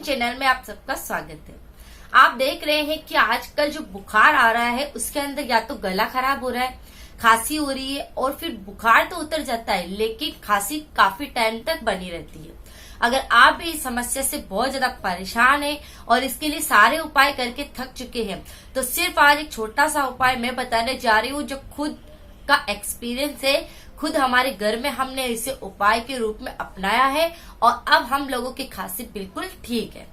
Channel में आप सबका स्वागत है। आप देख रहे हैं कि आजकल जो बुखार आ रहा है उसके अंदर या तो गला खराब हो रहा है, खांसी हो रही है और फिर बुखार तो उतर जाता है लेकिन खांसी काफी टाइम तक बनी रहती है। अगर आप भी इस समस्या से बहुत ज्यादा परेशान हैं और इसके लिए सारे उपाय करके थक चुके हैं तो सिर्फ आज एक छोटा सा उपाय मैं बताने जा रही हूँ जो खुद का एक्सपीरियंस है। खुद हमारे घर में हमने इसे उपाय के रूप में अपनाया है और अब हम लोगों की खांसी बिल्कुल ठीक है।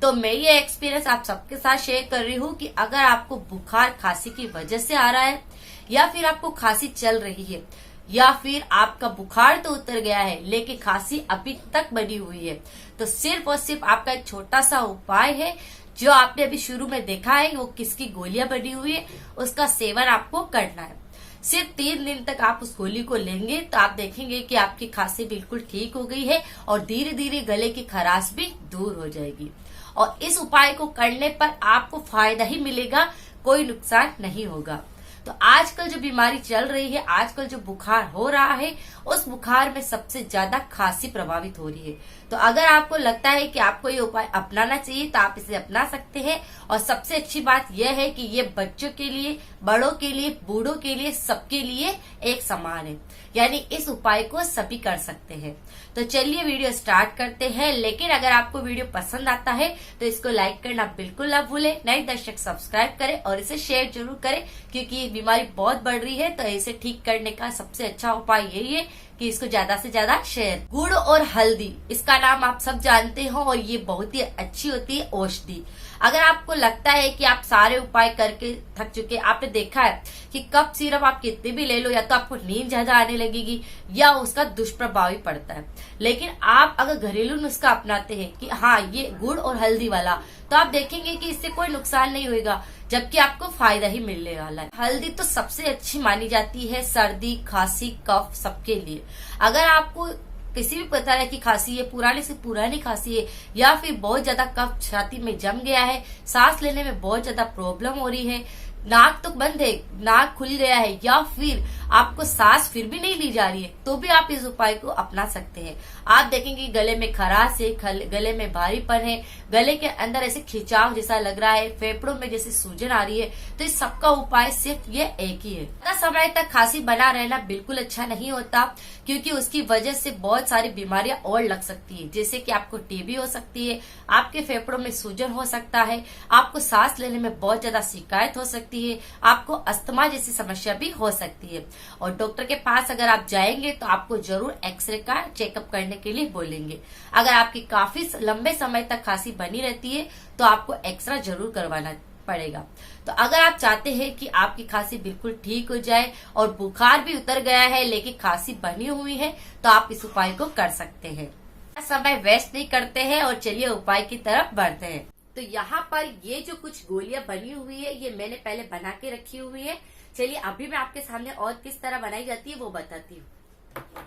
तो मैं ये एक्सपीरियंस आप सबके साथ शेयर कर रही हूँ कि अगर आपको बुखार खांसी की वजह से आ रहा है या फिर आपको खांसी चल रही है या फिर आपका बुखार तो उतर गया है लेकिन खांसी अभी तक बनी हुई है तो सिर्फ और सिर्फ आपका एक छोटा सा उपाय है जो आपने अभी शुरू में देखा है वो किसकी गोलियां बनी हुई है उसका सेवन आपको करना है। सिर्फ 3 दिन तक आप उस गोली को लेंगे तो आप देखेंगे कि आपकी खांसी बिल्कुल ठीक हो गई है और धीरे धीरे गले की खराश भी दूर हो जाएगी। और इस उपाय को करने पर आपको फायदा ही मिलेगा, कोई नुकसान नहीं होगा। तो आजकल जो बीमारी चल रही है, आजकल जो बुखार हो रहा है उस बुखार में सबसे ज्यादा खांसी प्रभावित हो रही है। तो अगर आपको लगता है कि आपको ये उपाय अपनाना चाहिए तो आप इसे अपना सकते हैं। और सबसे अच्छी बात यह है कि ये बच्चों के लिए, बड़ों के लिए, बूढ़ों के लिए, सबके लिए एक समान है, यानी इस उपाय को सभी कर सकते हैं। तो चलिए वीडियो स्टार्ट करते हैं। लेकिन अगर आपको वीडियो पसंद आता है तो इसको लाइक करना बिल्कुल ना भूलें। नए दर्शक सब्सक्राइब करें और इसे शेयर जरूर करें क्योंकि ये बीमारी बहुत बढ़ रही है तो इसे ठीक करने का सबसे अच्छा उपाय यही है कि इसको ज्यादा से ज्यादा शेयर। गुड़ और हल्दी, इसका नाम आप सब जानते हो और ये बहुत ही अच्छी होती है औषधि। अगर आपको लगता है कि आप सारे उपाय करके थक चुके, आपने देखा है कि कफ सिरप आप कितने भी ले लो या तो आपको नींद ज्यादा आने लगेगी या उसका दुष्प्रभाव ही पड़ता है। लेकिन आप अगर घरेलू नुस्खा अपनाते हैं कि हाँ ये गुड़ और हल्दी वाला, तो आप देखेंगे कि इससे कोई नुकसान नहीं होगा जबकि आपको फायदा ही मिलने वाला है। हल्दी तो सबसे अच्छी मानी जाती है सर्दी, खांसी, कफ सबके लिए। अगर आपको किसी भी प्रकार की खांसी है, पुराने से पुरानी खांसी है या फिर बहुत ज्यादा कफ छाती में जम गया है, सांस लेने में बहुत ज्यादा प्रॉब्लम हो रही है, नाक तो बंद है, नाक खुल गया है या फिर आपको सांस फिर भी नहीं ली जा रही है तो भी आप इस उपाय को अपना सकते हैं। आप देखेंगे गले में खराश है, गले में भारीपन है, गले के अंदर ऐसे खिंचाव जैसा लग रहा है, फेफड़ों में जैसे सूजन आ रही है, तो इस सबका उपाय सिर्फ ये एक ही है। ज्यादा समय तक खांसी बना रहना बिल्कुल अच्छा नहीं होता क्योंकि उसकी वजह से बहुत सारी बीमारियां और लग सकती है, जैसे कि आपको टीबी हो सकती है, आपके फेफड़ों में सूजन हो सकता है, आपको सांस लेने में बहुत ज्यादा शिकायत हो सकती है, आपको अस्थमा जैसी समस्या भी हो सकती है। और डॉक्टर के पास अगर आप जाएंगे तो आपको जरूर एक्सरे का चेकअप करने के लिए बोलेंगे। अगर आपकी काफी लंबे समय तक खांसी बनी रहती है तो आपको एक्सरे जरूर करवाना पड़ेगा। तो अगर आप चाहते हैं कि आपकी खांसी बिल्कुल ठीक हो जाए और बुखार भी उतर गया है लेकिन खांसी बनी हुई है तो आप इस उपाय को कर सकते हैं। समय वेस्ट नहीं करते हैं और चलिए उपाय की तरफ बढ़ते हैं। तो यहाँ पर ये जो कुछ गोलियां बनी हुई है ये मैंने पहले बना के रखी हुई है। चलिए अभी मैं आपके सामने और किस तरह बनाई जाती है वो बताती हूँ।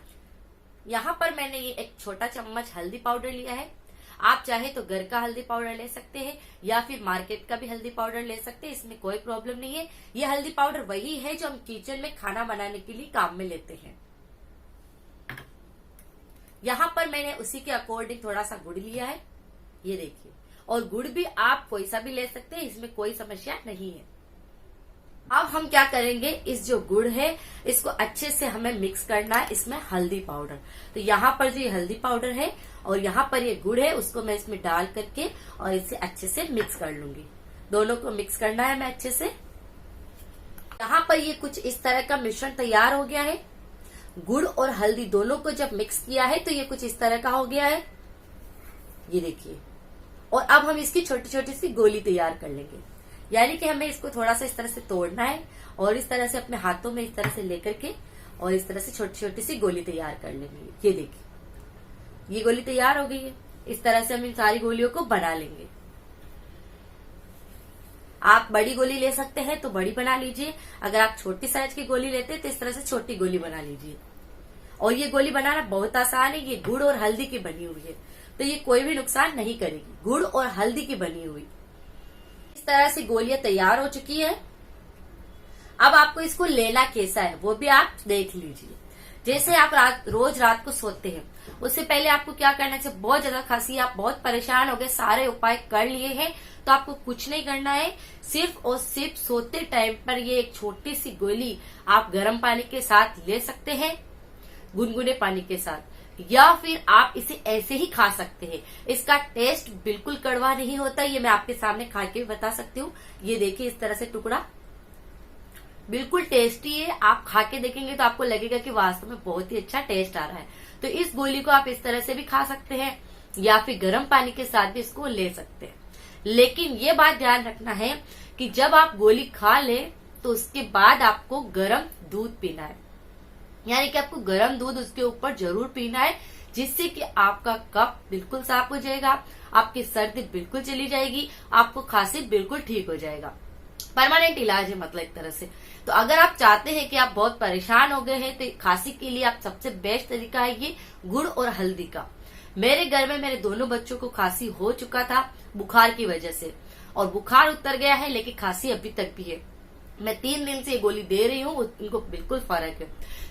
यहाँ पर मैंने ये एक छोटा चम्मच हल्दी पाउडर लिया है। आप चाहे तो घर का हल्दी पाउडर ले सकते हैं या फिर मार्केट का भी हल्दी पाउडर ले सकते हैं, इसमें कोई प्रॉब्लम नहीं है। ये हल्दी पाउडर वही है जो हम किचन में खाना बनाने के लिए काम में लेते हैं। यहाँ पर मैंने उसी के अकॉर्डिंग थोड़ा सा गुड़ लिया है, ये देखिए। और गुड़ भी आप कोई सा भी ले सकते हैं, इसमें कोई समस्या नहीं है। अब हम क्या करेंगे, इस जो गुड़ है इसको अच्छे से हमें मिक्स करना है इसमें हल्दी पाउडर। तो यहाँ पर जो ये हल्दी पाउडर है और यहाँ पर ये गुड़ है उसको मैं इसमें डाल करके और इसे अच्छे से मिक्स कर लूंगी। दोनों को मिक्स करना है मैं अच्छे से। यहाँ पर ये कुछ इस तरह का मिश्रण तैयार हो गया है। गुड़ और हल्दी दोनों को जब मिक्स किया है तो ये कुछ इस तरह का हो गया है, ये देखिए। और अब हम इसकी छोटी छोटी सी गोली तैयार कर लेंगे, यानी कि हमें इसको थोड़ा सा इस तरह से तोड़ना है और इस तरह से अपने हाथों में इस तरह से लेकर के और इस तरह से छोटी छोटी सी गोली तैयार कर लेंगे। ये देखिए ये गोली तैयार हो गई है। इस तरह से हम इन सारी गोलियों को बना लेंगे। आप बड़ी गोली ले सकते हैं तो बड़ी बना लीजिए, अगर आप छोटी साइज की गोली लेते हैं तो इस तरह से छोटी गोली बना लीजिए। और ये गोली बनाना बहुत आसान है, ये गुड़ और हल्दी की बनी हुई है तो ये कोई भी नुकसान नहीं करेगी। गुड़ और हल्दी की बनी हुई इस तरह से गोलियां तैयार हो चुकी है। अब आपको इसको लेना कैसा है वो भी आप देख लीजिए। जैसे आप रोज रात को सोते हैं, उससे पहले आपको क्या करना है। जब बहुत ज्यादा खांसी, आप बहुत परेशान हो गए, सारे उपाय कर लिए हैं, तो आपको कुछ नहीं करना है। सिर्फ और सिर्फ सोते टाइम पर ये एक छोटी सी गोली आप गर्म पानी के साथ ले सकते हैं, गुनगुने पानी के साथ, या फिर आप इसे ऐसे ही खा सकते हैं। इसका टेस्ट बिल्कुल कड़वा नहीं होता, ये मैं आपके सामने खा के भी बता सकती हूँ। ये देखिए इस तरह से टुकड़ा बिल्कुल टेस्टी है। आप खा के देखेंगे तो आपको लगेगा कि वास्तव में बहुत ही अच्छा टेस्ट आ रहा है। तो इस गोली को आप इस तरह से भी खा सकते हैं, या फिर गर्म पानी के साथ भी इसको ले सकते हैं। लेकिन ये बात ध्यान रखना है कि जब आप गोली खा ले तो उसके बाद आपको गर्म दूध पीना है, यानी कि आपको गर्म दूध उसके ऊपर जरूर पीना है, जिससे कि आपका कफ बिल्कुल साफ हो जाएगा, आपकी सर्दी बिल्कुल चली जाएगी, आपको खांसी बिल्कुल ठीक हो जाएगा। परमानेंट इलाज है मतलब एक तरह से। तो अगर आप चाहते हैं कि आप बहुत परेशान हो गए हैं, तो खांसी के लिए आप सबसे बेस्ट तरीका है ये गुड़ और हल्दी का। मेरे घर में मेरे दोनों बच्चों को खांसी हो चुका था बुखार की वजह से, और बुखार उतर गया है, लेकिन खांसी अभी तक भी है। मैं 3 दिन से ये गोली दे रही हूँ, उनको बिल्कुल फर्क है।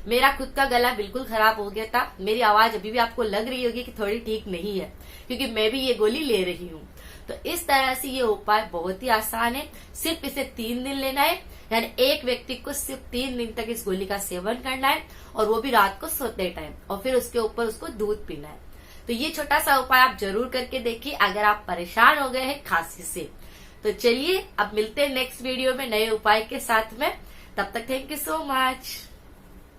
मेरा खुद का गला बिल्कुल खराब हो गया था, मेरी आवाज अभी भी आपको लग रही होगी कि थोड़ी ठीक नहीं है, क्योंकि मैं भी ये गोली ले रही हूँ। तो इस तरह से ये उपाय बहुत ही आसान है। सिर्फ इसे 3 दिन लेना है, यानी एक व्यक्ति को सिर्फ 3 दिन तक इस गोली का सेवन करना है, और वो भी रात को सोते टाइम, और फिर उसके ऊपर उसको दूध पीना है। तो ये छोटा सा उपाय आप जरूर करके देखिए अगर आप परेशान हो गए हैं खांसी से। तो चलिए अब मिलते हैं नेक्स्ट वीडियो में नए उपाय के साथ में। तब तक थैंक यू सो मच।